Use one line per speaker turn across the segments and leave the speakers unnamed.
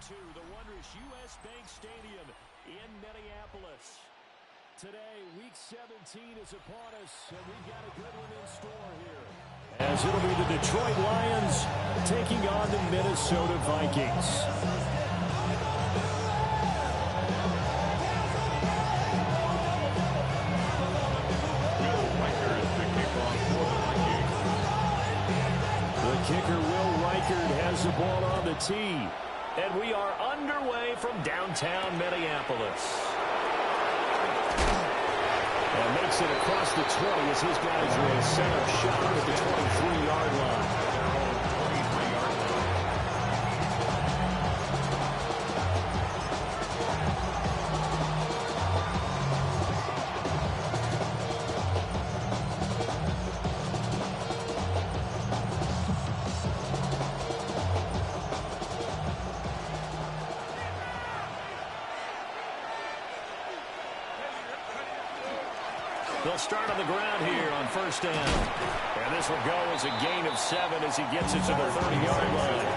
to the wondrous U.S. Bank Stadium in Minneapolis. Today, Week 17 is upon us, and we've got a good one in store here. As it'll be the Detroit Lions taking on the Minnesota Vikings. The kicker, Will Reichard, has the ball on the tee. And we are underway from downtown Minneapolis. And makes it across the 20 as his guys will set up shop at the 23-yard line. They'll start on the ground here on first down. And this will go as a gain of 7 as he gets it to the 30-yard line.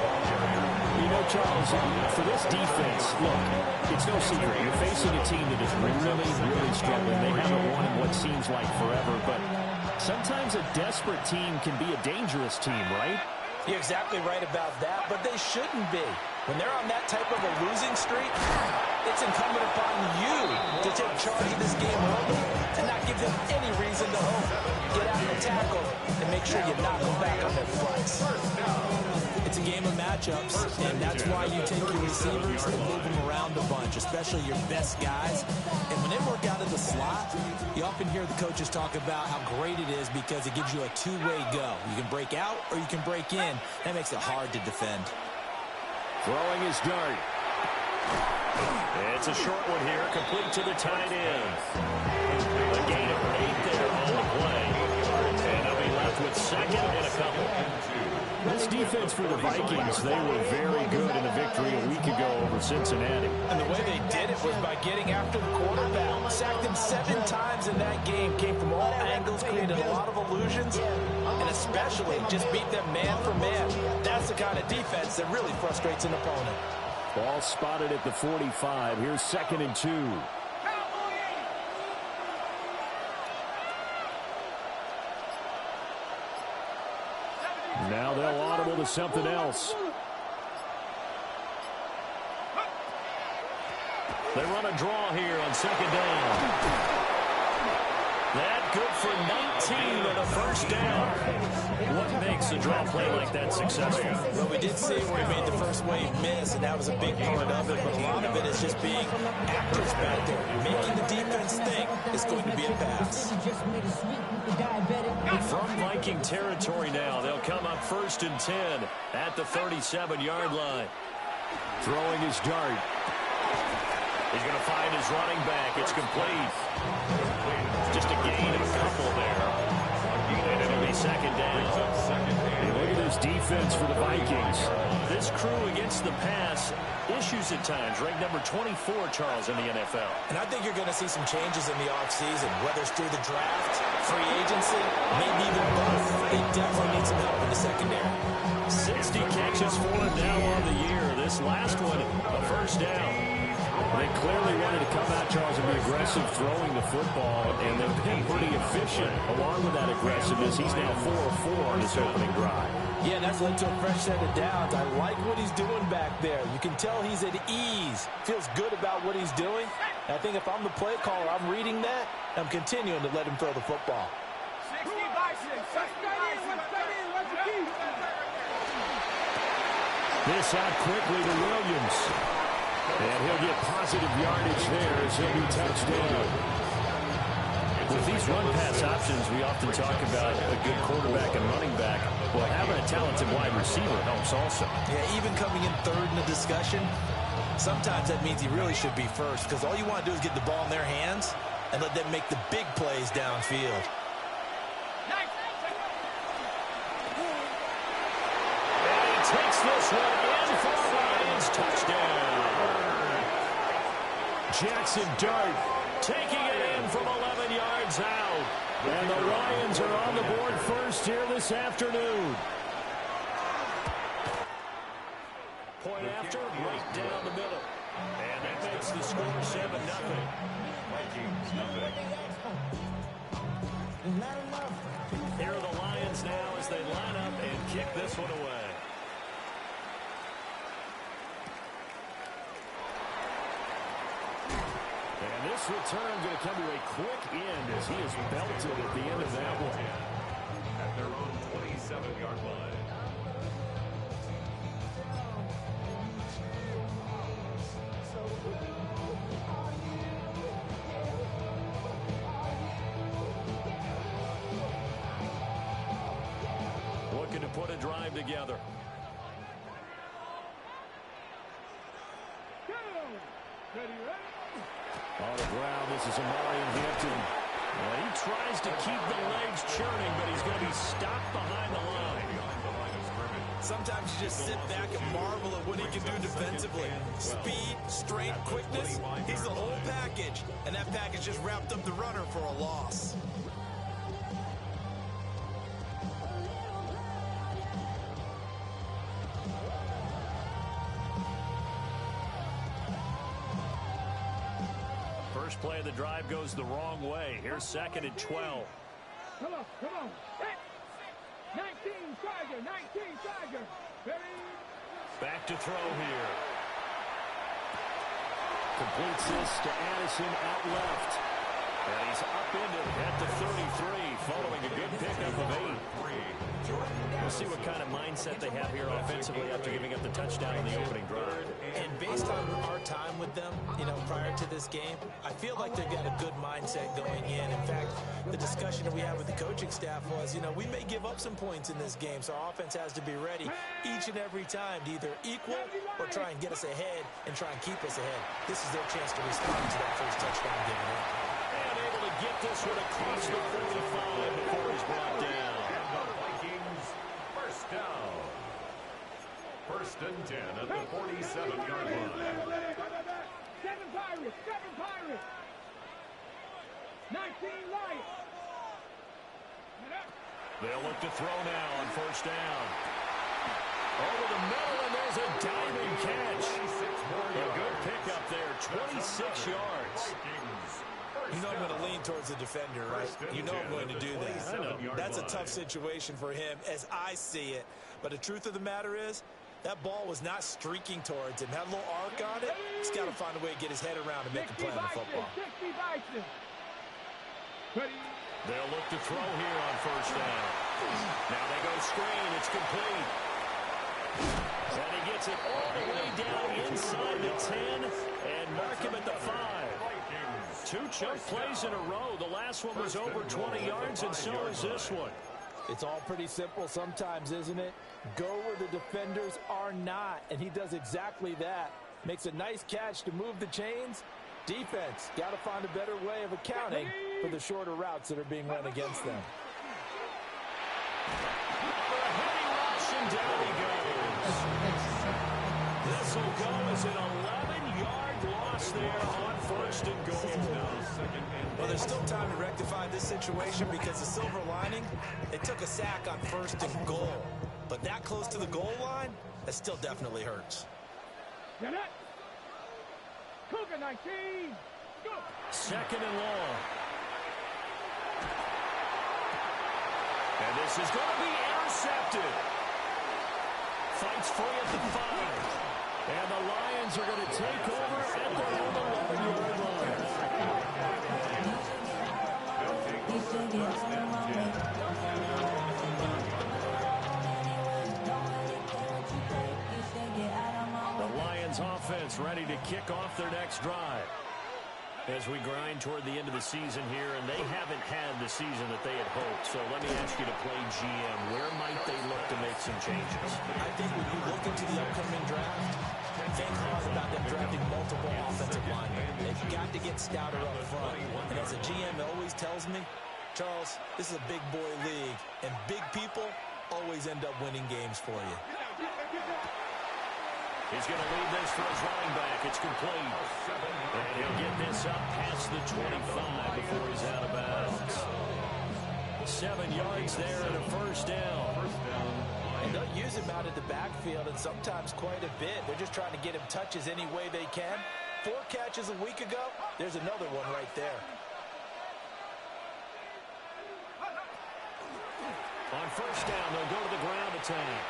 You know, Charles, for this defense, look, it's no secret. You're facing a team that is really, really struggling. They haven't won in what seems like forever, but sometimes a desperate team can be a dangerous team, right?
You're exactly right about that, but they shouldn't be. When they're on that type of a losing streak, it's incumbent upon you to take charge of this game early and not give them any reason to hope. Get out and tackle and make sure you knock them back on their fronts. It's a game of matchups, and that's why you take your receivers and move them around a bunch, especially your best guys. And when they work out of the slot, you often hear the coaches talk about how great it is because it gives you a two-way go. You can break out or you can break in. That makes it hard to defend.
Throwing his dart. It's a short one here, complete to the tight end. A gain of 8 there on the play. And they'll be left with second and a couple. This defense for the Vikings, they were very good in a victory a week ago over Cincinnati.
And the way they did it was by getting after the quarterback. Sacked him 7 times in that game. Came from all angles, created a lot of illusions, and especially just beat them man for man. That's the kind of defense that really frustrates an opponent.
Ball spotted at the 45. Here's 2nd and 2. Now they'll audible to something else. They run a draw here on 2nd down. That good for 19 and a first down. What makes a draw play like that successful?
Well, we did see where he made the first wave miss, and that was a big part of it. But a lot of it is just being actors back there. Making the defense think it's going to be a pass.
From Viking territory now, they'll come up 1st and 10 at the 37-yard line. Throwing his dart. He's going to find his running back. It's complete. Just a gain of a couple there. And it'll be 2nd down. And look at this defense for the Vikings. This crew against the pass, issues at times. Ranked number 24, Charles, in the NFL.
And I think you're going to see some changes in the offseason, whether it's through the draft, free agency, maybe even both. They definitely need some help in the secondary.
60 catches for him now on the year. This last one, a first down. They clearly wanted to come out, Charles, and be aggressive throwing the football, and they've been pretty efficient along with that aggressiveness. He's now 4 of 4 on his opening drive.
Yeah, and that's led to a fresh set of downs. I like what he's doing back there. You can tell he's at ease, feels good about what he's doing. And I think if I'm the play caller, I'm reading that, I'm continuing to let him throw the football.
This out quickly to Williams. And he'll get positive yardage there as he'll be touched down. With these run-pass options, we often talk about a good quarterback and running back. Well, having a talented wide receiver helps also.
Yeah, even coming in 3rd in the discussion, sometimes that means he really should be first because all you want to do is get the ball in their hands and let them make the big plays downfield.
And he takes this one in for the Lions touchdown. Jackson Dart taking it in from 11 yards out. And the Lions are on the board first here this afternoon. Point after. center, right down the middle. And that makes the score 7-0.
Vikings nothing.
Here are the Lions now as they line up and kick this one away. And this return going to come to a quick end as he is belted at the end of that one.
At their own 27-yard line.
Looking to put a drive together. On the ground, this is Amari Hampton. Well, he tries to keep the legs churning, but he's going to be stopped behind the line.
Sometimes you just sit back and marvel at what he can do defensively. Speed, strength, quickness, he's the whole package. And that package just wrapped up the runner for a loss.
First play of the drive goes the wrong way. Here's 2nd and 12.
Come on. 19 Tiger. Ready?
Back to throw here. Completes this to Addison out left. And he's upended at the 33 following a good pickup of 8. We'll see what kind of mindset they have here offensively after giving up the touchdown in the opening drive.
And based on our time with them, prior to this game, I feel like they've got a good mindset going in. In fact, the discussion that we had with the coaching staff was, we may give up some points in this game, so our offense has to be ready each and every time to either equal or try and get us ahead and try and keep us ahead. This is their chance to respond to that first touchdown given up.
And able to get this one across the 45 before he's brought down.
Vikings first down. 1st and 10 at the 47-yard line.
7 Pirates. 19 Lions.
They'll look to throw now on 1st down. Over the middle, and there's a diving catch. A good pickup there, 26 yards.
I'm going to lean towards the defender, right? I'm going to do that. That's a tough situation for him as I see it. But the truth of the matter is, that ball was not streaking towards him. Had a little arc on it. He's got to find a way to get his head around and make a play on the football.
They'll look to throw here on 1st down. Now they go screen. It's complete. And he gets it all the way down inside the 10 and mark him at the 5. 2 chunk plays in a row. The last one was over 20 yards, and so is this one.
It's all pretty simple sometimes, isn't it? Go where the defenders are not, and he does exactly that. Makes a nice catch to move the chains. Defense, got to find a better way of accounting for the shorter routes that are being run against them.
A heavy rush, and down he goes. This will go as an 11-yard loss there on 1st and goal.
Well, there's still time to rectify this situation because the silver lining, they took a sack on 1st and goal. But that close to the goal line, that still definitely hurts.
Cougar 19. Go.
2nd and long. And this is going to be intercepted. Fights free at the 5. And the Lions are going to take over at their own 11-yard line. The Lions offense ready to kick off their next drive. As we grind toward the end of the season here, and they haven't had the season that they had hoped. So let me ask you to play GM. Where might they look to make some changes?
I think when you look into the upcoming draft, think hard about them drafting multiple offensive linemen. They've got to get stouter up front. And as a GM always tells me, Charles, this is a big boy league, and big people always end up winning games for you.
He's going to lead this for his running back. It's complete. And he'll get this up past the 25 before he's out of bounds. 7 yards there and a 1st down.
And they'll use him out in the backfield, and sometimes quite a bit. They're just trying to get him touches any way they can. 4 catches a week ago. There's another one right there.
On first down, they'll go to the ground attack.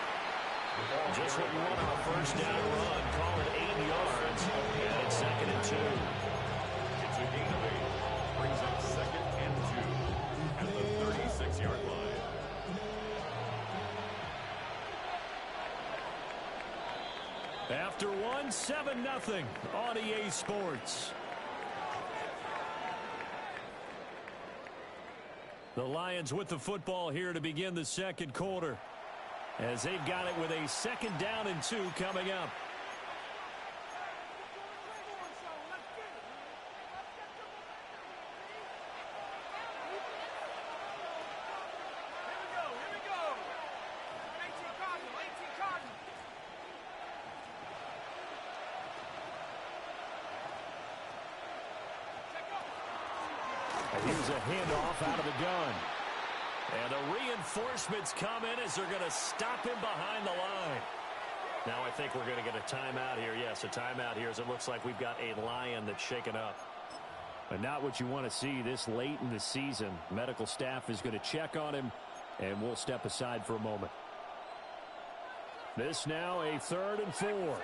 Just what you want on a first down run. Call it 8 yards. And it's 2nd and 2.
It's a gain of 8. Brings up 2nd and 2 at the 36-yard line.
After one, 7-0 on EA Sports. The Lions with the football here to begin the second quarter, as they've got it with a 2nd down and 2 coming up. Here's a handoff out of the gun. And the reinforcements come in as they're going to stop him behind the line. Now I think we're going to get a timeout here. Yes, a timeout here as it looks like we've got a Lion that's shaken up. But not what you want to see this late in the season. Medical staff is going to check on him, and we'll step aside for a moment. This now a 3rd and 4.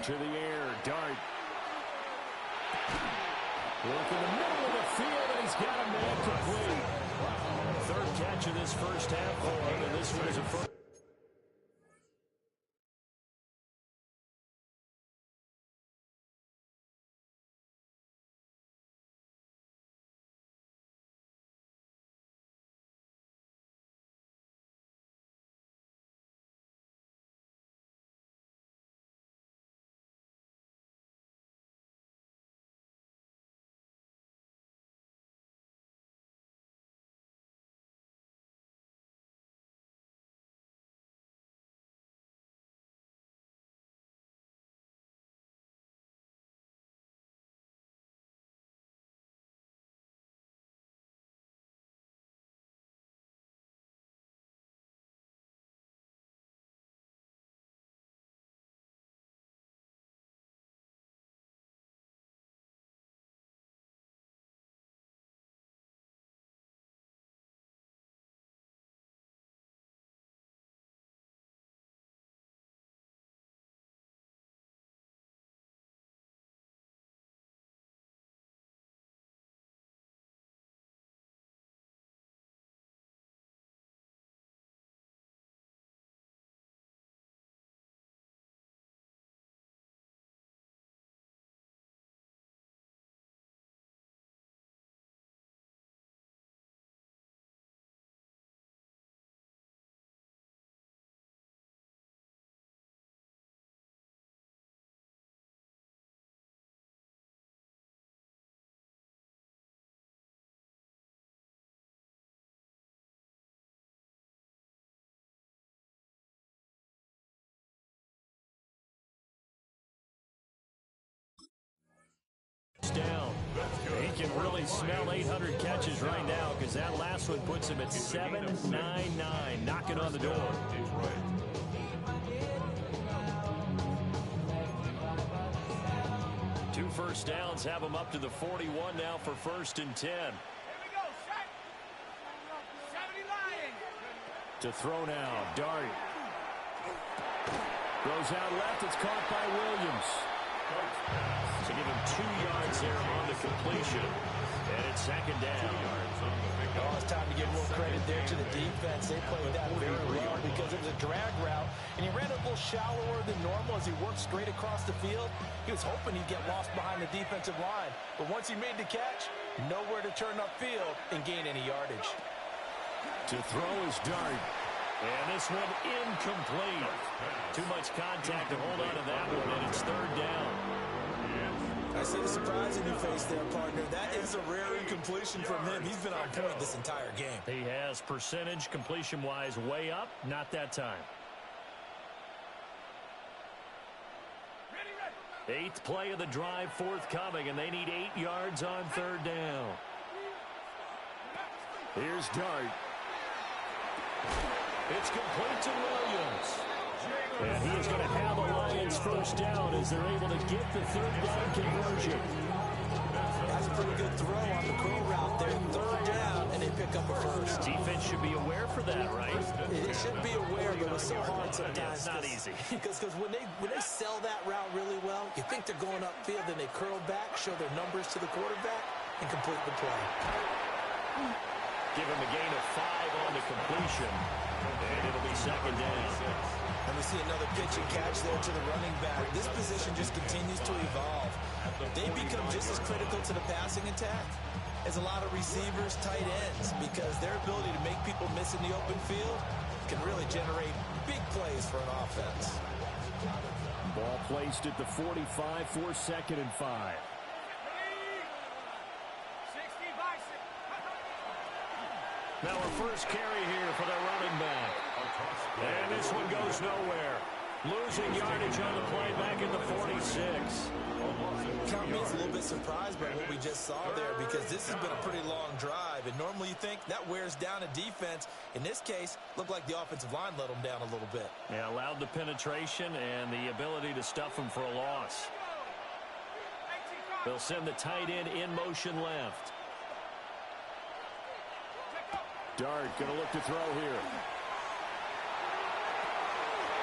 To the air, Dart. Look in the middle of the field, and he's got a man complete. 3rd catch of this first half for him, and this one is a first. Down. He can really smell 800 catches right now because that last one puts him at 799, knocking on the door. 2 first downs have him up to the 41 now for 1st and 10. To throw now, Dart. Goes out left, it's caught by Williams. So give him 2 yards there on the completion. And it's 2nd down.
Oh, it's time to give a little credit there to the defense. They played that very well because it was a drag route, and he ran a little shallower than normal as he worked straight across the field. He was hoping he'd get lost behind the defensive line. But once he made the catch, nowhere to turn upfield and gain any yardage.
To throw is Dart. And this one incomplete. Too much contact to hold on to that one, and it's 3rd down.
I see the surprise in your face there, partner. That is a rare incompletion from him. He's been on point this entire game.
He has percentage completion-wise way up. Not that time. 8th play of the drive forthcoming, and they need 8 yards on 3rd down. Here's Dart. It's complete to Williams. And he is going to have a Lions first down as they're able to get the third down conversion.
That's a pretty good throw on the curl route there. Third down, and they pick up a first.
Defense should be aware for that, right?
It should be aware, but it's so hard sometimes.
Yeah, it's not easy.
Because when they sell that route really well, you think they're going upfield, then they curl back, show their numbers to the quarterback, and complete the play.
Give him a gain of 5 on the completion, and it'll be second down.
And we see another pitch and catch there to the running back. This position just continues to evolve. They become just as critical to the passing attack as a lot of receivers, tight ends, because their ability to make people miss in the open field can really generate big plays for an offense.
Ball placed at the 45 for 2nd and 5. Now a first carry here for the running back. And this one goes nowhere. Losing yardage on the play back at the 46.
Count me a little bit surprised by what we just saw there, because this has been a pretty long drive, and normally you think that wears down a defense. In this case, looked like the offensive line let them down a little bit.
Yeah, allowed the penetration and the ability to stuff them for a loss. They'll send the tight end in motion left. Dart going to look to throw here.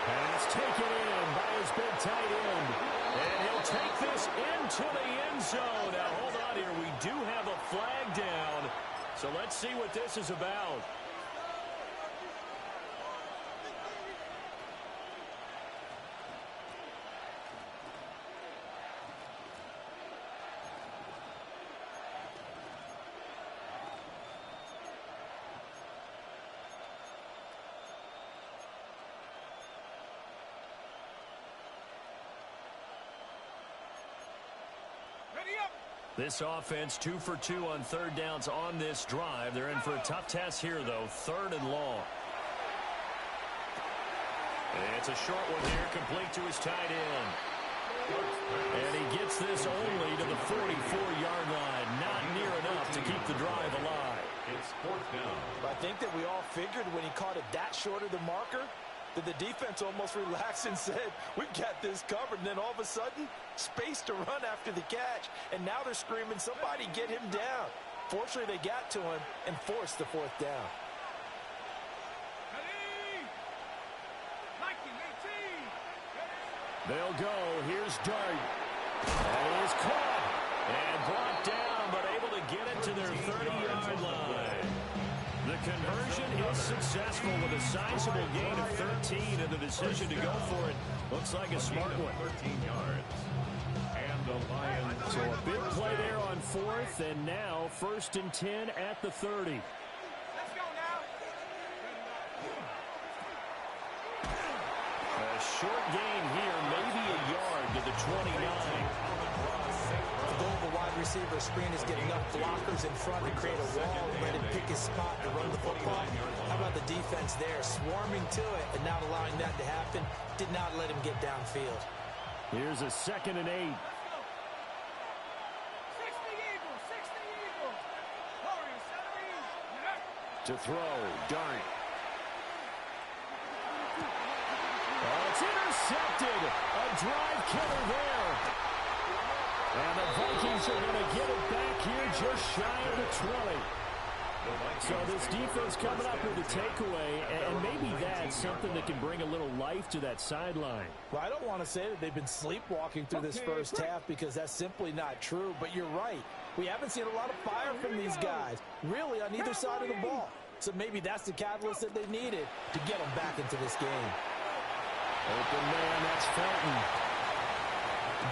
Pass taken in by his big tight end. And he'll take this into the end zone. Now, hold on here. We do have a flag down. So let's see what this is about. This offense 2 for 2 on third downs on this drive. They're in for a tough test here, though. 3rd and long. And it's a short one here, complete to his tight end. And he gets this only to the 44-yard line. Not near enough to keep the drive alive.
It's 4th down.
I think that we all figured when he caught it that short of the marker, that the defense almost relaxed and said, we've got this covered. And then all of a sudden, space to run after the catch. And now they're screaming, somebody get him down. Fortunately, they got to him and forced the 4th down.
They'll go. Here's Dart. That is caught and brought down, but able to get it to their 30-yard line. The conversion is successful with a sizable gain of 13, and the decision to go for it looks like a smart one.
13 yards. And the Lions.
So a big play there on 4th, and now 1st and 10 at the 30. A short gain here, maybe a yard to the 29.
The goal of a wide receiver screen is get enough blockers in front to create a wall and let him pick his spot to run the football. How about the defense there, swarming to it and not allowing that to happen? Did not let him get downfield.
Here's a 2nd and 8. To throw, Dart. Oh, it's intercepted. A drive killer there. And the Vikings are going to get it back here just shy of the 20. So this defense coming up with a takeaway, and maybe that's something that can bring a little life to that sideline.
Well, I don't want to say that they've been sleepwalking through this first half, because that's simply not true, but you're right. We haven't seen a lot of fire from these guys, really, on either side of the ball. So maybe that's the catalyst that they needed to get them back into this game.
Open man, that's Felton.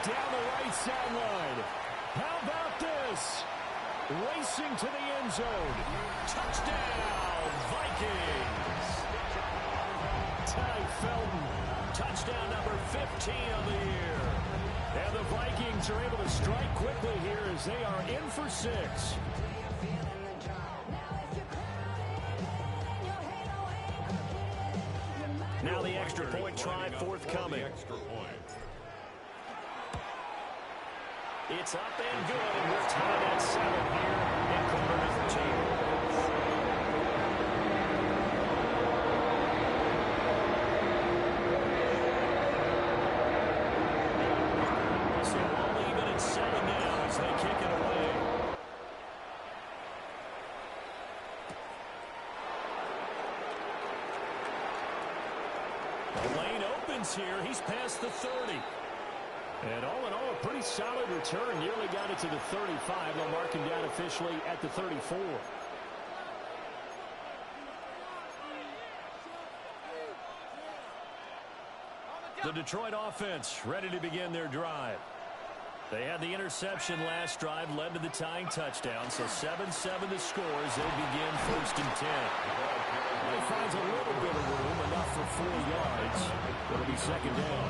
Down the right sideline. How about this? Racing to the end zone. Touchdown, Vikings. Ty Felton. Touchdown number 15 of the year. And the Vikings are able to strike quickly here as they are in for 6. Now the extra point try forthcoming. It's up and good, and we're tied at 7 here in quarter number 2. The lane opens here. He's past the 30.
And all in all, a pretty solid return. Nearly got it to the 35. They'll mark him down officially at the 34.
The Detroit offense ready to begin their drive. They had the interception last drive, led to the tying touchdown. So 7-7 the score as they begin 1st and 10. He finds a little bit of room, enough for 4 yards. It'll be 2nd down.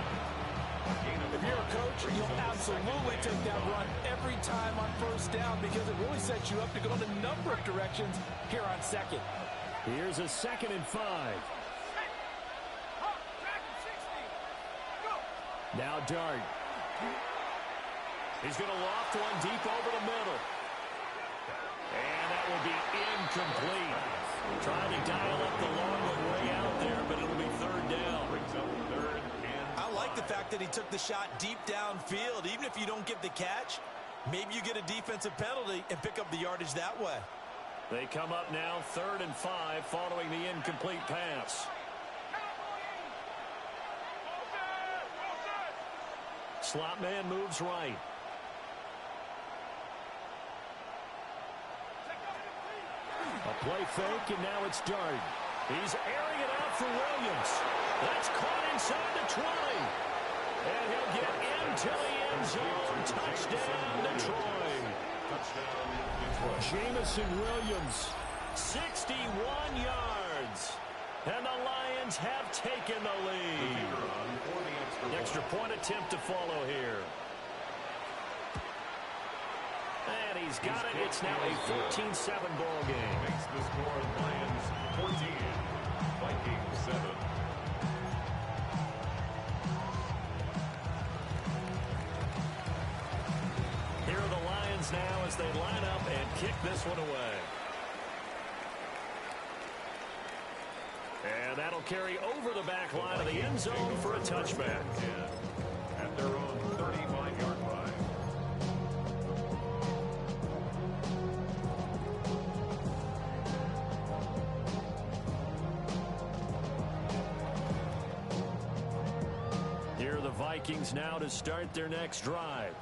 If you're a coach, you'll absolutely take that run every time on 1st down because it really sets you up to go in a number of directions here on 2nd.
Here's a 2nd and 5. Now Dart.
He's going to loft one deep over the middle. And that will be incomplete. Trying to dial up the long one way out there, but it'll be 3rd down.
I like the fact that he took the shot deep downfield. Even if you don't get the catch, maybe you get a defensive penalty and pick up the yardage that way.
They come up now 3rd and 5 following the incomplete pass. Slot man moves right.
A play fake, and now it's Dart.
He's airing it out for Williams. That's caught inside the 20. And he'll get into the end zone. Touchdown, Detroit.
Jameson Williams.
61 yards. And the Lions have taken the lead. An extra point attempt to follow here. And he's got it. It's now a 14-7 ball game.
Makes the score Lions 14, Vikings 7.
Here are the Lions now as they line up and kick this one away. And that'll carry over the back line of the end zone for a touchback.
At their own 35-yard line.
Here are the Vikings now to start their next drive.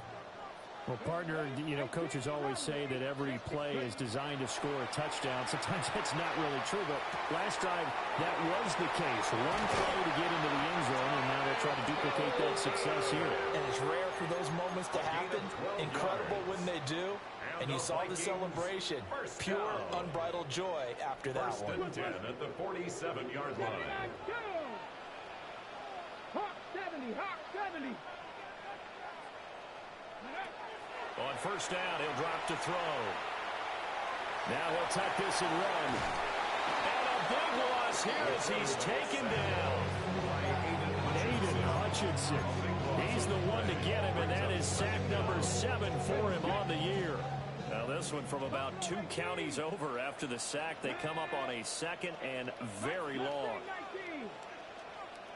Well, partner, you know, coaches always say that every play is designed to score a touchdown. Sometimes that's not really true, but last drive, that was the case. One play to get into the end zone, and now they'll try to duplicate that success here.
And it's rare for those moments to happen. Incredible when they do. And you saw the celebration. Pure, unbridled joy after that one.
1st and 10 at the 47-yard line.
Hawk 70, Hawk 70.
On 1st down, he'll drop to throw. Now he'll tuck this and run. And a big loss here as he's taken down.
Aiden Hutchinson.
He's the one to get him, and that is sack number 7 for him on the year. Now this one from about 2 counties over after the sack. They come up on a 2nd and very long.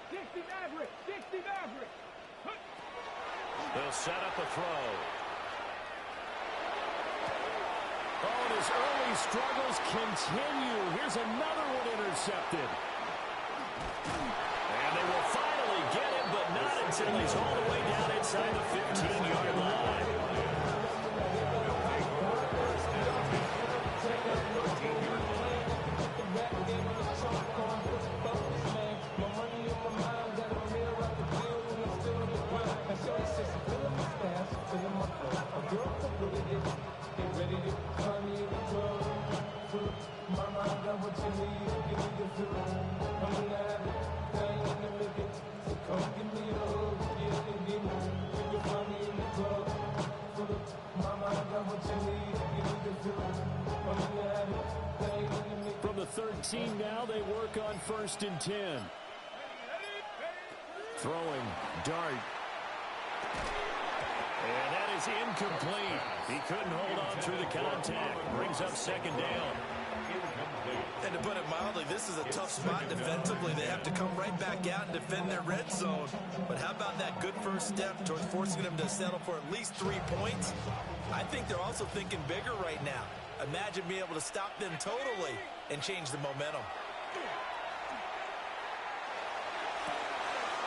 60 Maverick, 60 Maverick.
They'll set up a throw. Oh, and his early struggles continue. Here's another one intercepted. And they will finally get him, but not until he's all the way down inside the 15-yard line.
From the 13 now, they work on 1st and 10. Throwing, Dart.
And that is incomplete. He couldn't hold on through the contact. Brings up 2nd down.
And to put it mildly, this is a tough spot defensively. They have to come right back out and defend their red zone. But how about that good first step towards forcing them to settle for at least 3 points? I think they're also thinking bigger right now. Imagine being able to stop them totally and change the momentum.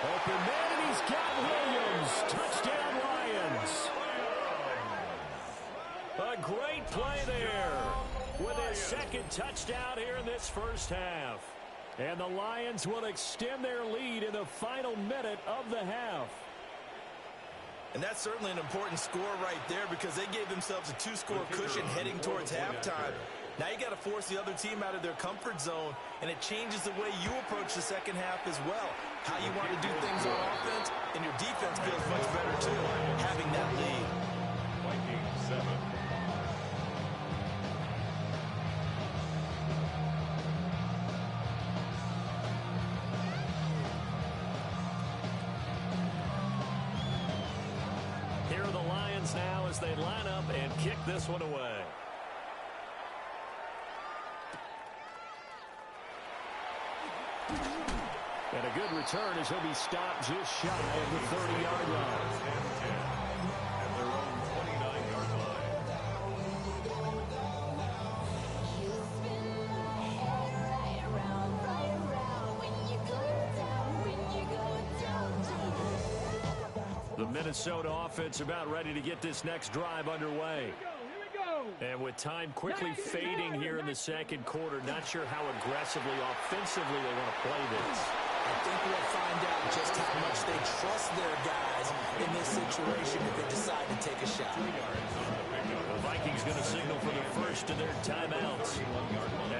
Open man, and he's got Williams. Touchdown, Lions. A great play there with his second touchdown here in this first half. And the Lions will extend their lead in the final minute of the half.
And that's certainly an important score right there because they gave themselves a 2-score cushion heading towards halftime. Now you got to force the other team out of their comfort zone, and it changes the way you approach the second half as well. How you want to do things on offense, and your defense feels much better too, having that lead.
Vikings 7.
Here are the Lions now as they line up and kick this one away.
And a good return as he'll be stopped just shy of the 30-yard line.
At their own 29-yard line.
The Minnesota offense about ready to get this next drive underway. And with time quickly fading here in the second quarter, not sure how aggressively, offensively they want to play this.
I think we'll find out just how much they trust their guys in this situation if they decide to take a shot.
The Vikings going to signal for the first of their timeouts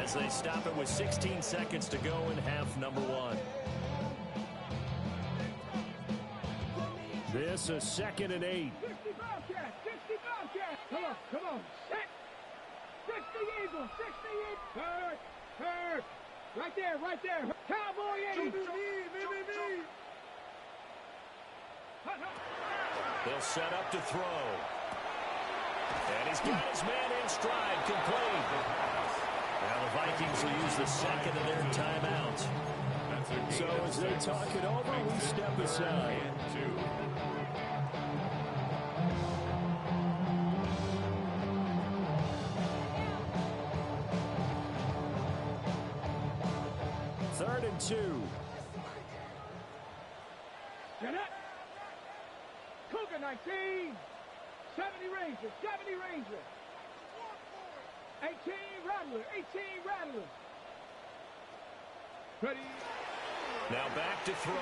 as they stop it with 16 seconds to go in half number one.
This is 2nd and 8.
60 Bobcats, 60 Bobcats. Come on, set. 60 Eagles, 60 Eagles. Hurt. Right there. Cowboy Eddie.
They'll set up to throw. And he's got his man in stride, complete. Now the Vikings will use the second of their timeout.
So as they talk it over, we step aside. 3rd and 2.
Get up. Cougar 19. 70 Rangers. 18 Rattlers. Ready.
Now back to throw.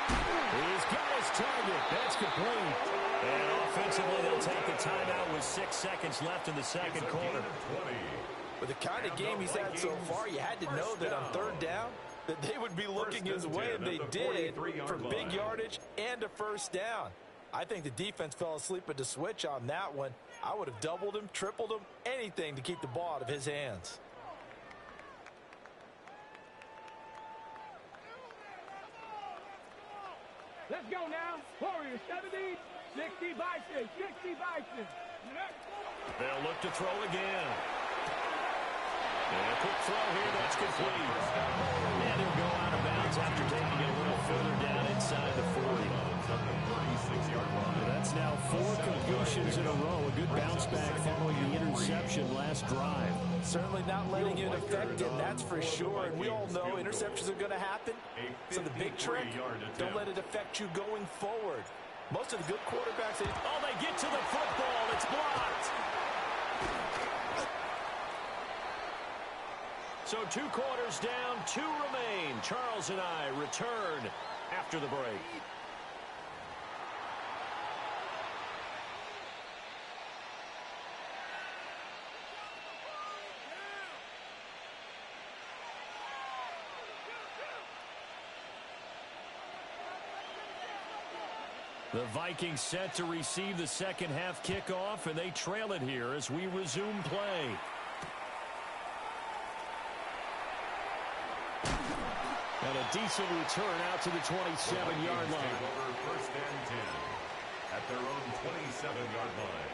He's got his target. That's complete. And offensively, they'll take the timeout with 6 seconds left in the second quarter.
With the kind of game he's had so far, you had to know that on 3rd down, that they would be looking his way, and they did, for big yardage and a first down. I think the defense fell asleep at the switch on that one. I would have doubled him, tripled him, anything to keep the ball out of his hands.
Let's go now. Warriors 70. 60 Bison.
They'll look to throw again. And a quick throw here, that's complete. And he'll go out of bounds after taking it a little further down inside the 40.
That's now 4 completions in a row. A good bounce back following the interception last drive.
Certainly not letting it affect him, that's for sure. And we all know interceptions are going to happen. So the big trick, don't let it affect you going forward. Most of the good quarterbacks...
Oh, they get to the football. It's blocked. So 2 quarters down, 2 remain. Charles and I return after the break. The Vikings set to receive the second half kickoff, and they trail it here as we resume play. And a decent return out to the 27-yard line.
First and 10 at their own 27-yard line.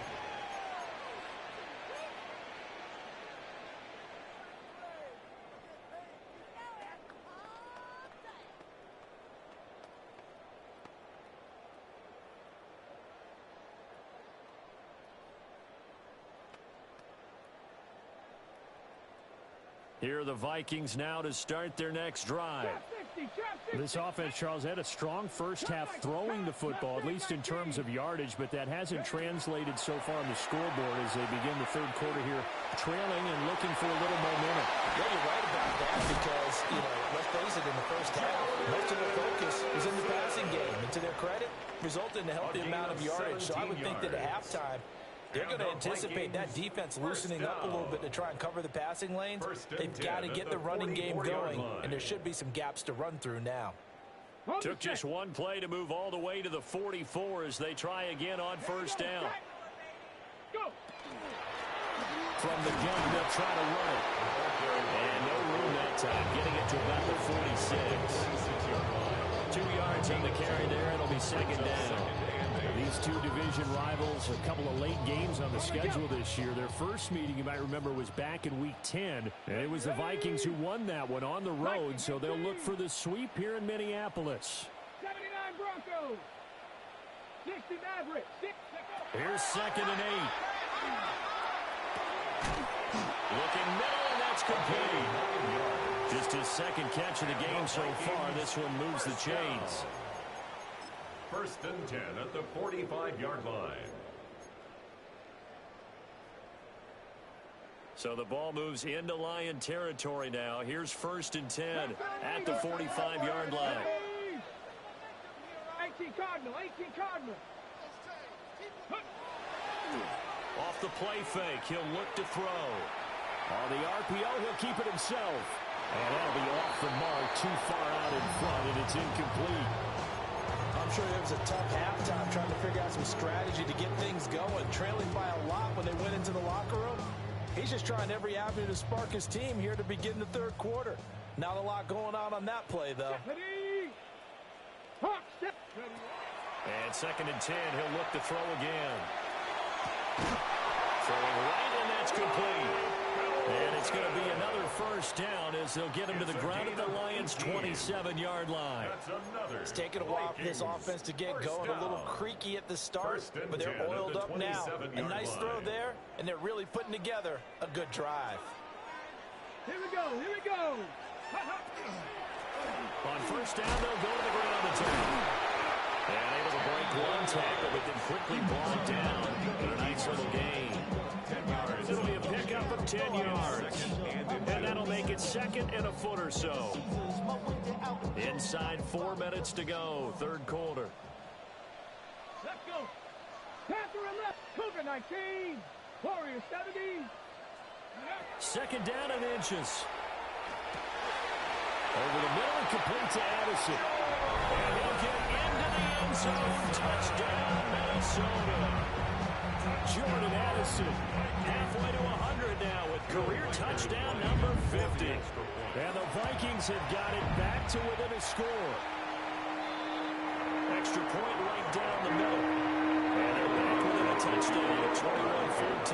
Here are the Vikings now to start their next drive.
This offense, Charles, had a strong first half throwing the football, at least in terms of yardage, but that hasn't translated so far on the scoreboard as they begin the third quarter here, trailing and looking for a little momentum.
Yeah, you're right about that because, let's face it, in the first half, most of their focus was in the passing game. And to their credit, resulted in a healthy amount of yardage. So I would think that at halftime, they're going to anticipate that defense loosening up a little bit to try and cover the passing lanes. They've got to get the running game going, and there should be some gaps to run through now.
Took just one play to move all the way to the 44 as they try again on first down. From the gun, they'll try to run it. And no room that time, getting it to about the 46. 2 yards on the carry there. It'll be second down. These two division rivals, a couple of late games on the schedule this year. Their first meeting, you might remember, was back in Week 10. And it was the Vikings who won that one on the road, so they'll look for the sweep here in Minneapolis.
79 Broncos. 60 Mavericks.
Here's 2nd and 8. Looking middle, and that's complete. Just his second catch of the game so far. This one moves the chains.
1st and 10 at the 45-yard line.
So the ball moves into Lion territory now. Here's 1st and 10 at the 45-yard line.
18 Cardinal. 18 Cardinal.
Off the play fake, he'll look to throw. On the RPO, he'll keep it himself. And that'll be off the mark, too far out in front, and it's incomplete.
I'm sure it was a tough halftime trying to figure out some strategy to get things going. Trailing by a lot when they went into the locker room. He's just trying every avenue to spark his team here to begin the third quarter. Not a lot going on that play, though.
And 2nd and 10, he'll look to throw again. Throwing right, and that's complete. And it's going to be another first down as they'll get him to the ground at the Lions' 27-yard line.
It's taken a while for this offense to get going. A little creaky at the start, but they're oiled up now. A nice throw there, and they're really putting together a good drive.
Here we go. Here we go.
On first down, they'll go to the ground attack. And able to break one tackle, but then quickly blocked down. And a nice little gain. 10 yards. It'll be a pickup of 10 yards. And that'll make it 2nd and a foot or so. Inside 4 minutes to go, third quarter.
Let's go. Panther and left. Cougar 19. Warriors 70.
2nd down and inches. Over the middle and complete to Addison. And he'll get into the end zone. Touchdown, Minnesota. Jordan Addison halfway to 100 now with career touchdown number 50. And the Vikings have got it back to within a score. Extra point right down the middle. And they're back within a touchdown at 21-14.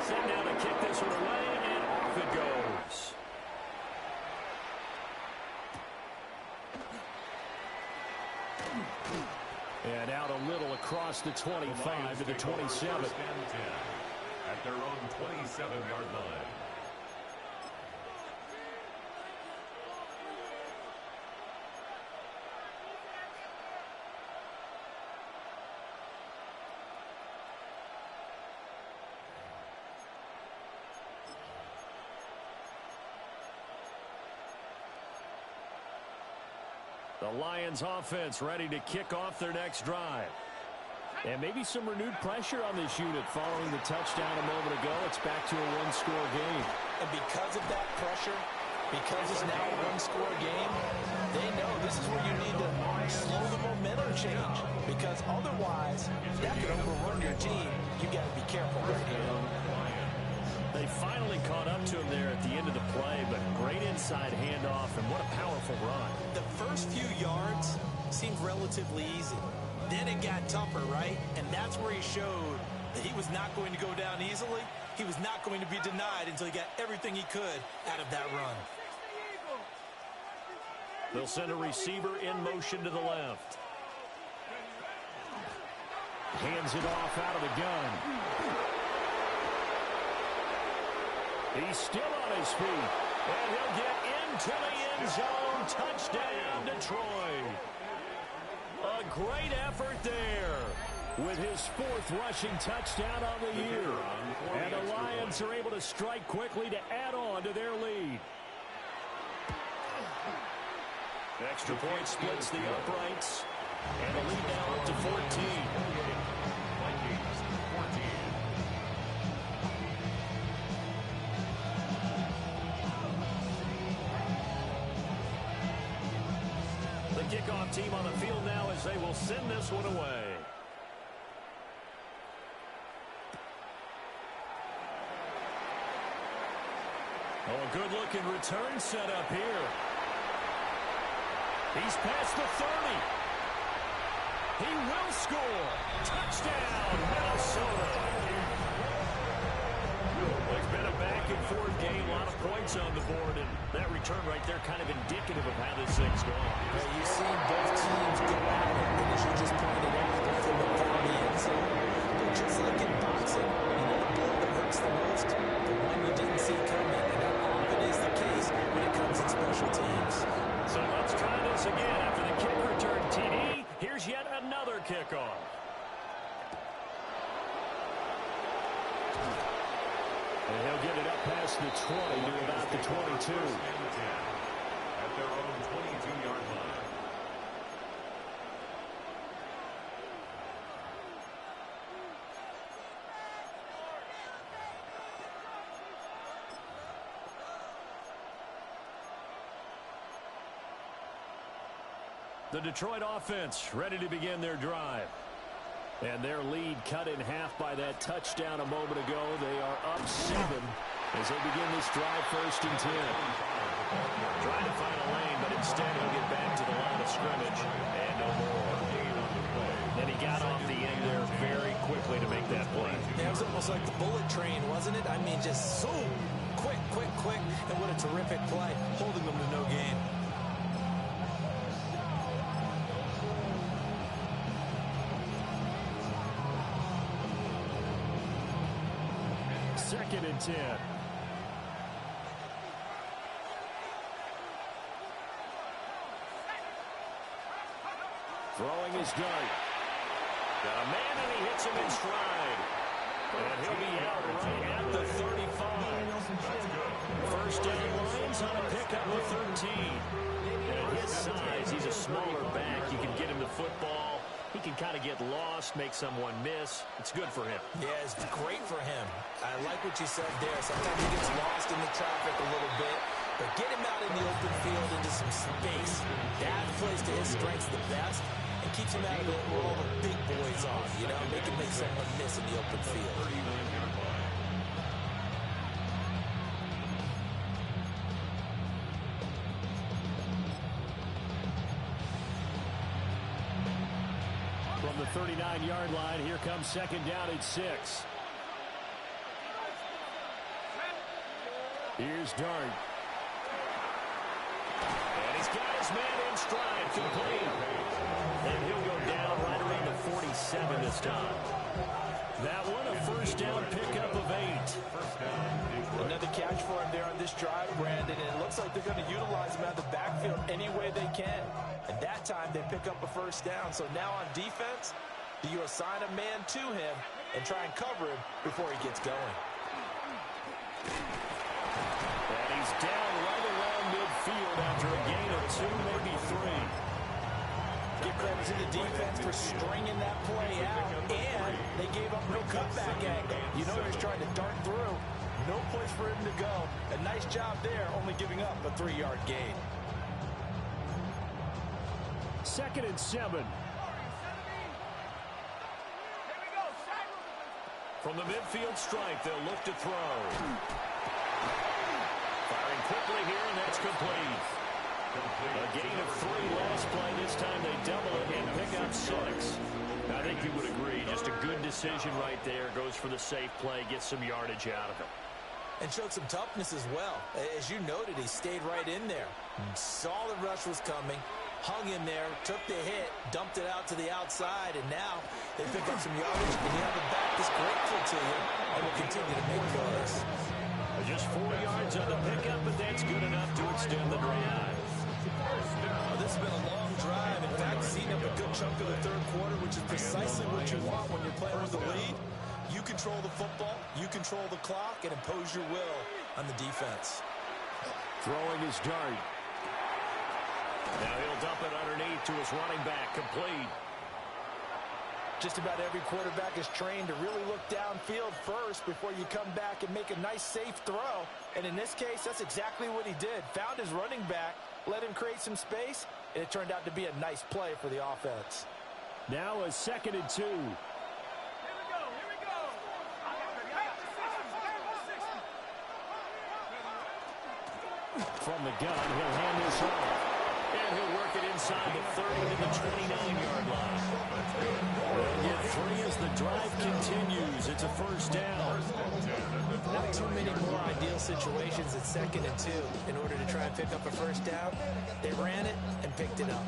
Set now to kick this one away, and off it goes. And out a little across the 25 to the 27.
At their own 27-yard line.
The Lions offense ready to kick off their next drive. And maybe some renewed pressure on this unit following the touchdown a moment ago. It's back to a one-score game.
And because of that pressure, because it's now a one-score game, they know this is where you need to slow the momentum change. Because otherwise, that could overrun your team. You got to be careful right here.
They finally caught up to him there at the end of the play, but great inside handoff, and what a powerful run.
The first few yards seemed relatively easy. Then it got tougher, right? And that's where he showed that he was not going to go down easily. He was not going to be denied until he got everything he could out of that run.
They'll send a receiver in motion to the left. Hands it off out of the gun. He's still on his feet. And he'll get into the end zone. Touchdown, Detroit. A great effort there with his 4th rushing touchdown on the year. And the Lions are able to strike quickly to add on to their lead. Extra point splits the uprights. And the lead now up to 14. The kickoff team on the field now as they will send this one away. Oh, a good-looking return set up here. He's past the 30. He will score. Touchdown, Minnesota. It's been a back-and-forth game, a lot of points on the board, and that return right there kind of indicative of how this thing's going.
Well, you've seen both teams go at it, and as you just pointed out, both of them found the end zone. But just like in boxing, you know the blow that hurts the most? The one you didn't see coming, and that often is the case when it comes in special teams.
So let's try this again. After the kick return TD, here's yet another kickoff.
And he'll get it up past the 20 to about the 22.
At their own 22-yard line.
The Detroit offense ready to begin their drive. And their lead cut in half by that touchdown a moment ago. They are up 7 as they begin this drive 1st and 10. Trying to find a lane, but instead he'll get back to the line of scrimmage. And no more. And he got off the end there very quickly to make that play.
Yeah, it was almost like the bullet train, wasn't it? I mean, just zoom. Quick, quick, quick. And what a terrific play, holding them to no gain.
2nd and 10.
Throwing his dart. Got a man and he hits him in stride. And he'll be out right at the 35. First down, Lions on a pickup of 13. And at his size, he's a smaller back. You can get him the football. He can kind of get lost, make someone miss. It's good for him.
Yeah, it's great for him. I like what you said there. Sometimes he gets lost in the traffic a little bit, but get him out in the open field into some space. That plays to his strengths the best and keeps him out of it where all the big boys are, you know, make him make someone miss in the open field.
From the 39-yard line, here comes 2nd down at 6. Here's Dart.
And he's got his man in stride, complete. And he'll go down right around the 47 this time. That one, a first down pickup of 8.
Another catch for him there on this drive, Brandon, and it looks like they're going to utilize him out of the backfield any way they can. And that time they pick up a first down. So now on defense, do you assign a man to him and try and cover him before he gets going?
And he's down right around midfield after a gain of 2, maybe 3.
Give credit to the defense for stringing that play out, and they gave up no cutback angle. You know he's trying to dart through. No place for him to go. A nice job there, only giving up a 3-yard gain.
2nd and 7.
From the midfield stripe, they'll look to throw. Firing quickly here, and that's complete. A gain of 3 last play. This time they double it and pick up 6. I think you would agree, just a good decision right there. Goes for the safe play, gets some yardage out of it.
And showed some toughness as well. As you noted, he stayed right in there. Saw the rush was coming, hung in there, took the hit, dumped it out to the outside, and now they pick up some yardage, and you have a back that's grateful to you and will continue to make plays.
Just 4 yards on the pickup, but that's good enough to extend the drive.
Well, this has been a long drive. In fact, it's eating up a good chunk of the third quarter, which is precisely what you want when you're playing with the lead. You control the football, you control the clock, and impose your will on the defense.
Throwing his dart. Now he'll dump it underneath to his running back, complete.
Just about every quarterback is trained to really look downfield first before you come back and make a nice, safe throw. And in this case, that's exactly what he did. Found his running back, let him create some space, and it turned out to be a nice play for the offense.
Now a 2nd and 2. From the gun, he'll hand this off. And he'll work it inside the 30 to the 29-yard line. They'll get 3 as the drive continues. It's a first down.
Not too many more ideal situations at 2nd and 2 in order to try and pick up a first down. They ran it and picked it up.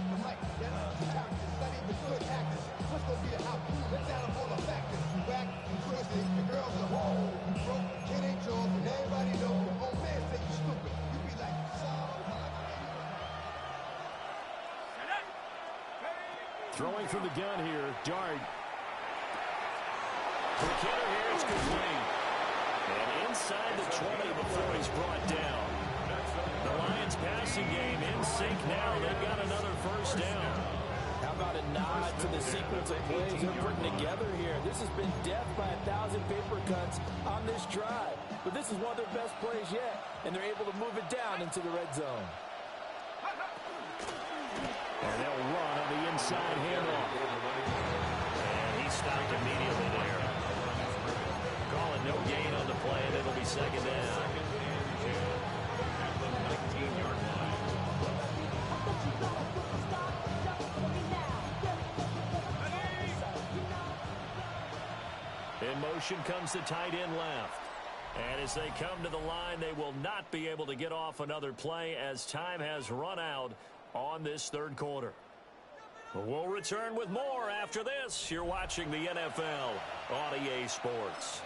Throwing from the gun here, Dart.
The killer here is complete. And inside the 20 before he's brought down. The Lions passing game in sync now. They've got another first down.
How about a nod to the sequence of plays they're putting together here? This has been death by 1,000 paper cuts on this drive. But this is one of their best plays yet, and they're able to move it down into the red zone.
And they'll run on the inside handoff.
And he stopped immediately there. Call it no gain on the play, and it'll be 2nd down. In motion comes the tight end left. And as they come to the line, they will not be able to get off another play as time has run out on this third quarter. We'll return with more after this. You're watching the NFL on EA Sports.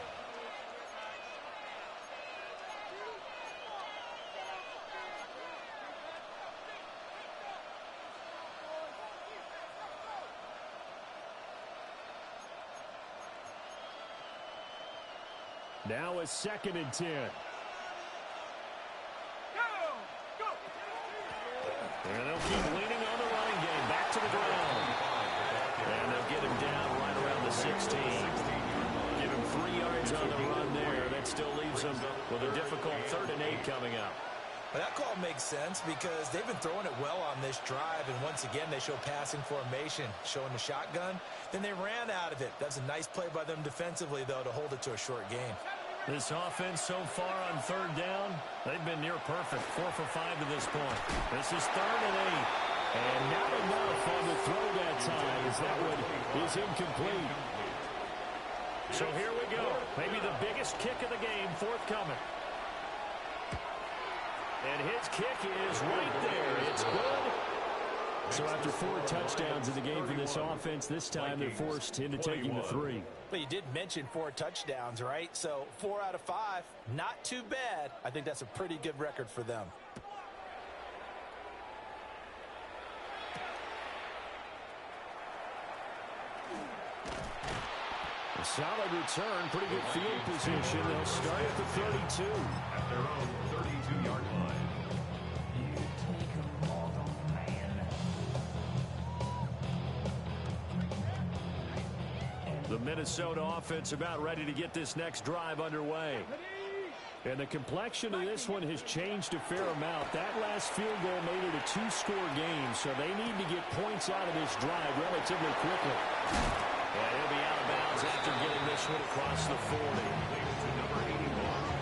Now a 2nd and 10.
And they'll keep leaning on the running game. Back to the ground. And they'll get him down right around the 16. Give him 3 yards on the run there. That still leaves him with a difficult 3rd and 8 coming up.
Well, that call makes sense because they've been throwing it well on this drive, and once again they show passing formation, showing the shotgun. Then they ran out of it. That's a nice play by them defensively, though, to hold it to a short game.
This offense so far on 3rd down, they've been near perfect. 4 for 5 to this point. This is 3rd and 8.
And not enough on the throw that time as that one is incomplete.
So here we go. Maybe the biggest kick of the game forthcoming. And his kick is right there. It's good.
So after 4 touchdowns in the game for this offense, this time they're forced into taking the 3.
But you did mention 4 touchdowns, right? So 4 out of 5, not too bad. I think that's a pretty good record for them.
A solid return, pretty good field position. They'll start at the 32.
At their own 32-yard line.
The Minnesota offense about ready to get this next drive underway.
And the complexion of this one has changed a fair amount. That last field goal made it a 2-score game, so they need to get points out of this drive relatively quickly.
And he'll be out of bounds after getting this one across the 40.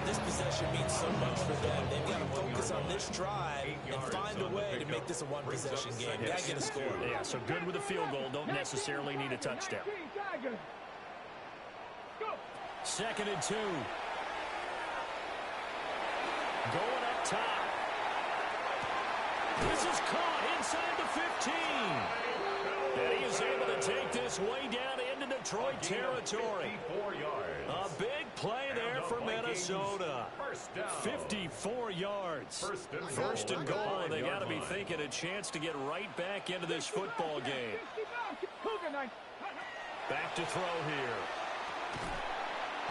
This possession means so much for them. They've got to focus on this drive and find a way to make this a one-possession game. Got to get a score.
Yeah, so good with a field goal. Don't necessarily need a touchdown. 2nd and 2. Going up top. This is caught inside the 15. And he is able to take this way down into Detroit territory. A big play there for Minnesota. 54 yards. First and goal, and they got to be thinking a chance to get right back into this football game. Back to throw here.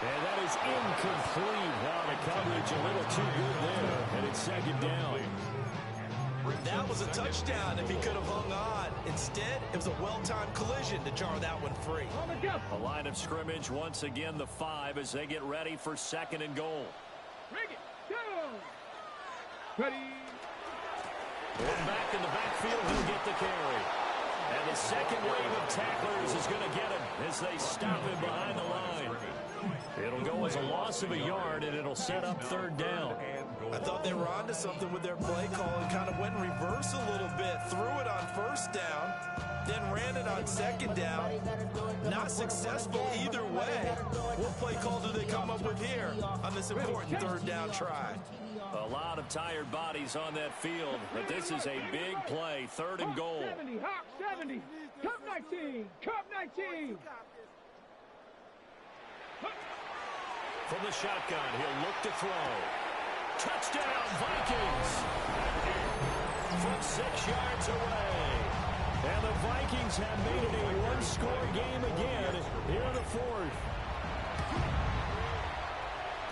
And that is incomplete. Wow, the coverage a little too good there, and it's second down.
That was a touchdown if he could have hung on. Instead, it was a well-timed collision to jar that one free.
A line of scrimmage, once again the 5 as they get ready for second and goal.
Bring it down. Ready.
And back in the backfield, he'll get the carry. And the second wave of tacklers is going to get him as they stop him behind the line. It'll go as a loss of a yard, and it'll set up third down.
I thought they were onto something with their play call and kind of went in reverse a little bit. Threw it on first down, then ran it on second down. Not successful either way. What play call do they come up with here on this important third down try?
A lot of tired bodies on that field, but this is a big play. Third and goal.
70, Hawk 70. Cup 19. Cup 19.
From the shotgun, he'll look to throw. Touchdown, Vikings! From 6 yards away. And the Vikings have made it a one-score game again here in the fourth.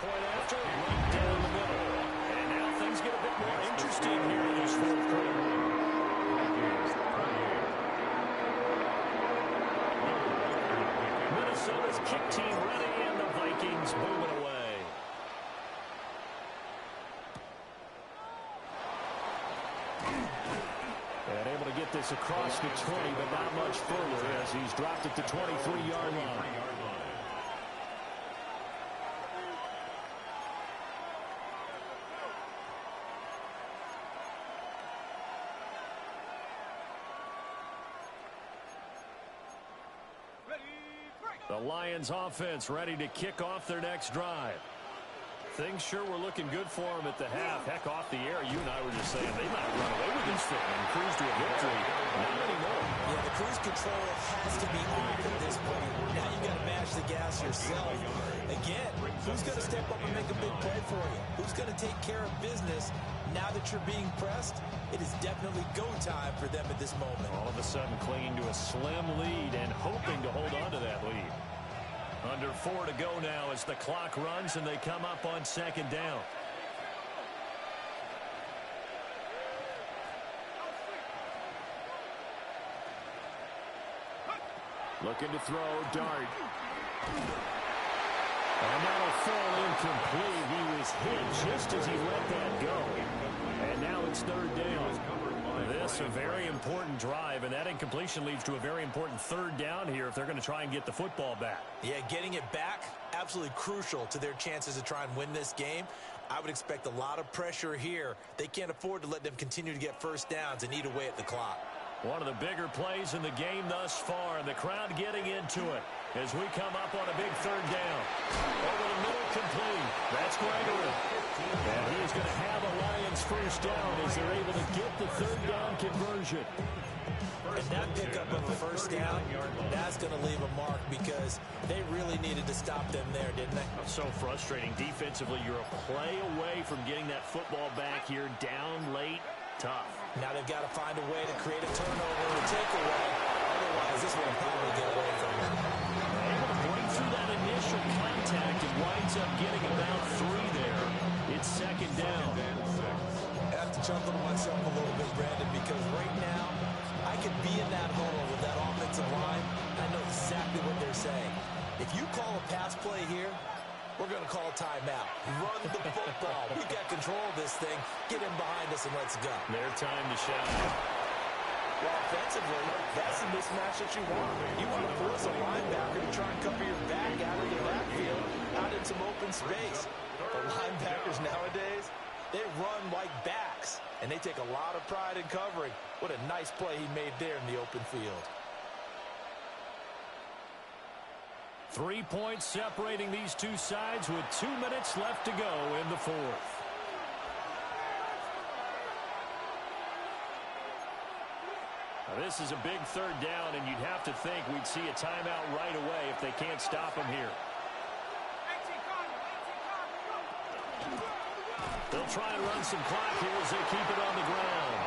Point after, right down the middle. And now things get a bit more interesting here in this fourth quarter. Minnesota's kick team ready, and the Vikings moving away. And able to get this across the 20, but not much further as he's dropped at the 23-yard line. The Lions offense ready to kick off their next drive. Things sure were looking good for them at the half. Heck, off the air, you and I were just saying they might run away with this thing and cruise to a victory. Not anymore.
Yeah, the cruise control has to be off at this point. Now you got to mash the gas yourself. Again, who's going to step up and make a big play for you? Who's going to take care of business now that you're being pressed? It is definitely go time for them at this moment.
All of a sudden clinging to a slim lead and hoping to hold on to that lead. Under 4 to go now as the clock runs and they come up on second down. Looking to throw, Dart. And that'll fall incomplete. He was hit just as he let that go. And now it's third down. This a very important drive, and that incompletion leads to a very important third down here if they're going to try and get the football back.
Yeah, getting it back, absolutely crucial to their chances to try and win this game. I would expect a lot of pressure here. They can't afford to let them continue to get first downs and eat away at the clock.
One of the bigger plays in the game thus far, and the crowd getting into it as we come up on a big third down. Over the middle, complete. That's Gregory. And he is going to have a Lions first down as they're able to get the third down conversion.
And that pickup of a first down, that's going to leave a mark because they really needed to stop them there, didn't they?
So frustrating. Defensively, you're a play away from getting that football back here down late. Tough.
Now they've got to find a way to create a turnover or takeaway. Otherwise, this one will probably get away from them.
Able to break through that initial contact and winds up getting about 3 there. It's second down.
I have to chuckle to myself a little bit, Brandon, because right now I could be in that huddle with that offensive line. I know exactly what they're saying. If you call a pass play here, we're going to call a timeout. Run the football. We got control of this thing. Get him behind us and let's go.
Their time to shout.
Well, offensively, that's the mismatch that you want. You want to force a linebacker to try and cover your back out of the backfield, out in some open space. The linebackers nowadays, they run like backs, and they take a lot of pride in covering. What a nice play he made there in the open field.
3 points separating these two sides with 2 minutes left to go in the fourth. Now this is a big third down, and you'd have to think we'd see a timeout right away if they can't stop him here. They'll try and run some clock here as they keep it on the ground.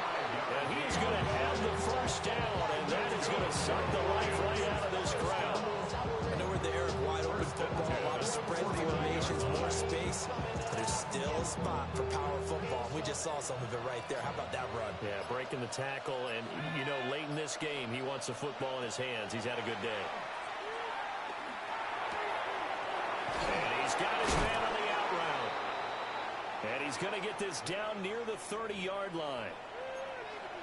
And he is going to have the first down, and that is going to suck the life right out of this crowd.
I know we're there, wide open football, a lot of spread formations, more space, but there's still a spot for power football. We just saw some of it right there. How about that run?
Yeah, breaking the tackle, and, you know, late in this game, he wants the football in his hands. He's had a good day. And he's got his man on the out route. And he's going to get this down near the 30-yard line.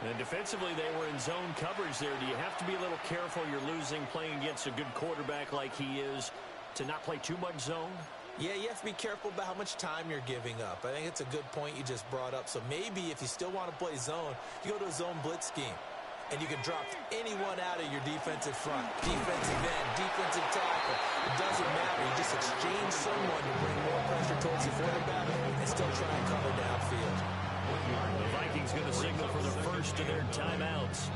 And defensively, they were in zone coverage there. Do you have to be a little careful? You're losing playing against a good quarterback like he is to not play too much zone?
Yeah, you have to be careful about how much time you're giving up. I think it's a good point you just brought up. So maybe if you still want to play zone, you go to a zone blitz scheme. And you can drop anyone out of your defensive front, defensive end, defensive tackle. It doesn't matter. You just exchange someone to bring more pressure towards the quarterback and still try and cover downfield.
The Vikings going to signal for the first of their timeouts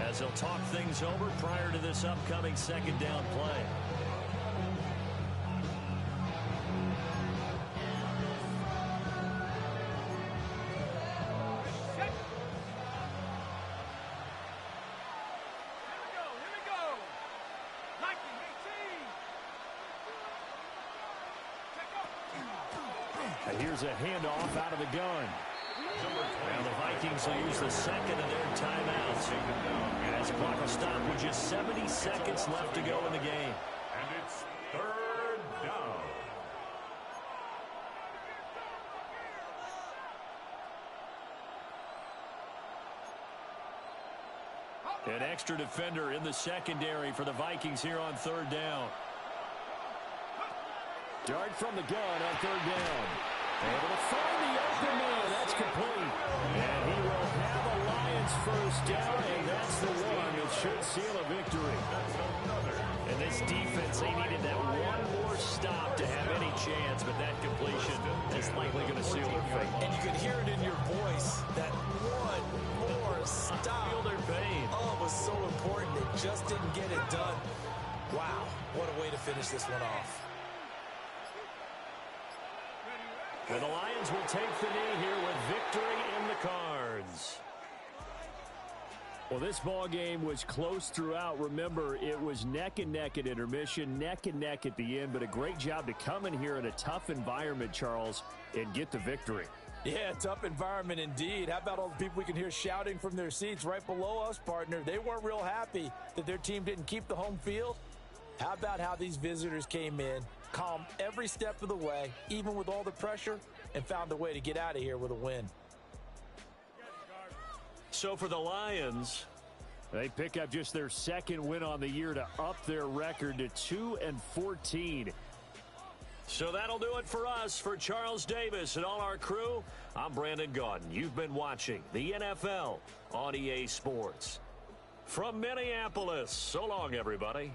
as they'll talk things over prior to this upcoming second down play.
And here's a handoff out of the gun.
Now the Vikings will use the second of their timeouts. As the clock will stop with just 70 seconds left to go in the game.
And it's third down.
An extra defender in the secondary for the Vikings here on third down.
Dart from the gun on third down. Able to find the open man. That's complete. And he will have a Lions first down, and that's the one that should seal a victory.
And this defense, they needed that one more stop to have any chance, but that completion is likely going to seal their fate.
And you could hear it in your voice, that one more stop.
Feel their pain.
Oh, it was so important. They just didn't get it done. Wow, what a way to finish this one off.
And the Lions will take the knee here with victory in the cards.
Well, this ball game was close throughout. Remember, it was neck and neck at intermission, neck and neck at the end, but a great job to come in here in a tough environment, Charles, and get the victory.
Yeah, tough environment indeed. How about all the people we can hear shouting from their seats right below us, partner? They weren't real happy that their team didn't keep the home field. How about how these visitors came in, calm every step of the way, even with all the pressure, and found a way to get out of here with a win.
So for the Lions,
they pick up just their second win on the year to up their record to 2-14.
so that'll do it for us. For Charles Davis and all our crew, I'm Brandon Gaudin. You've been watching the NFL on EA Sports. From Minneapolis, so long, everybody.